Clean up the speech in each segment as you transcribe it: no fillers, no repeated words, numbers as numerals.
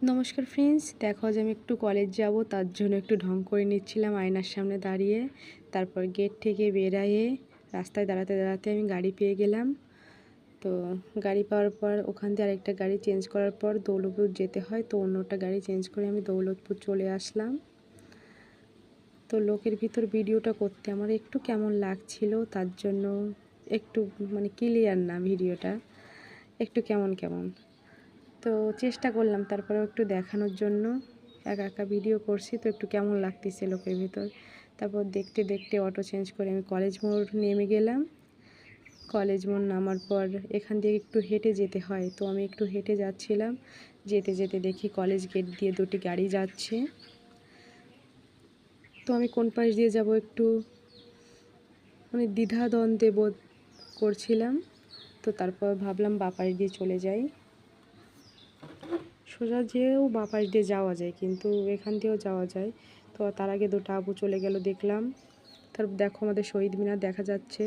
নমস্কার ফ্রেন্ডস, দেখো আজ আমি একটু কলেজ যাব, তার জন্য একটু ঢং করে নিচ্ছিলাম আয়নার সামনে দাঁড়িয়ে। তারপর গেট থেকে বেরিয়ে রাস্তায় দাঁড়াতে দাঁড়াতে আমি গাড়ি পেয়ে গেলাম। তো গাড়ি পাওয়ার পর ওখান থেকে আরেকটা গাড়ি চেঞ্জ করার পর দৌলতপুর যেতে হয়, তো অন্যটা গাড়ি চেঞ্জ করে আমি দৌলতপুর চলে আসলাম। তো লোকের ভিতর ভিডিওটা করতে আমার একটু কেমন লাগছিল, তার জন্য একটু ক্লিয়ার না ভিডিওটা, একটু কেমন কেমন। তো চেষ্টা করলাম তারপরেও একটু দেখানোর জন্য, একা একা ভিডিও করছি তো একটু কেমন লাগতেছে লোকের ভিতর। তারপর দেখতে দেখতে অটো চেঞ্জ করে আমি কলেজ মোড় নেমে গেলাম। কলেজ মোড় নামার পর এখান থেকে একটু হেঁটে যেতে হয়, তো আমি একটু হেঁটে যাচ্ছিলাম। যেতে যেতে দেখি কলেজ গেট দিয়ে দুটি গাড়ি যাচ্ছে। তো আমি কোন পাশ দিয়ে যাব একটু দ্বিধাদ্বন্দ্বে বোধ করছিলাম। তো তারপর ভাবলাম বাঁ পাশ দিয়ে চলে যাই। সোজা যেয়েও বাঁ পাশ দিয়ে যাওয়া যায়, কিন্তু এখান দিয়েও যাওয়া যায়। তো তার আগে দুটো আপু চলে গেল দেখলাম। তারপর দেখো আমাদের শহীদ মিনার দেখা যাচ্ছে।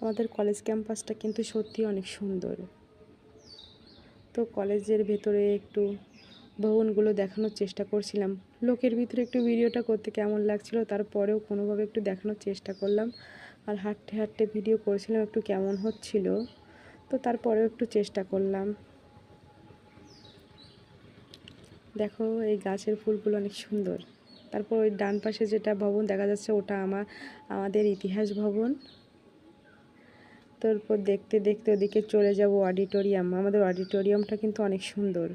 আমাদের কলেজ ক্যাম্পাসটা কিন্তু সত্যি অনেক সুন্দর। তো কলেজের ভেতরে একটু ভবনগুলো দেখানোর চেষ্টা করছিলাম। লোকের ভিতরে একটু ভিডিওটা করতে কেমন লাগছিল, তারপরেও কোনোভাবে একটু দেখানোর চেষ্টা করলাম। আর হাঁটতে হাঁটতে ভিডিও করছিলাম, একটু কেমন হচ্ছিল, তো তারপরেও একটু চেষ্টা করলাম। দেখো এই গাছের ফুলগুলো অনেক সুন্দর। তারপর ওই ডান পাশে যেটা ভবন দেখা যাচ্ছে ওটা আমাদের ইতিহাস ভবন। তারপর দেখতে দেখতে ওদিকে চলে যাব অডিটোরিয়াম। আমাদের অডিটোরিয়ামটা কিন্তু অনেক সুন্দর।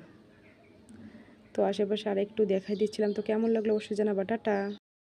তো আশেপাশে আরেকটু দেখাই দিচ্ছিলাম। তো কেমন লাগলো অবশ্যই জানাবা। টাটা।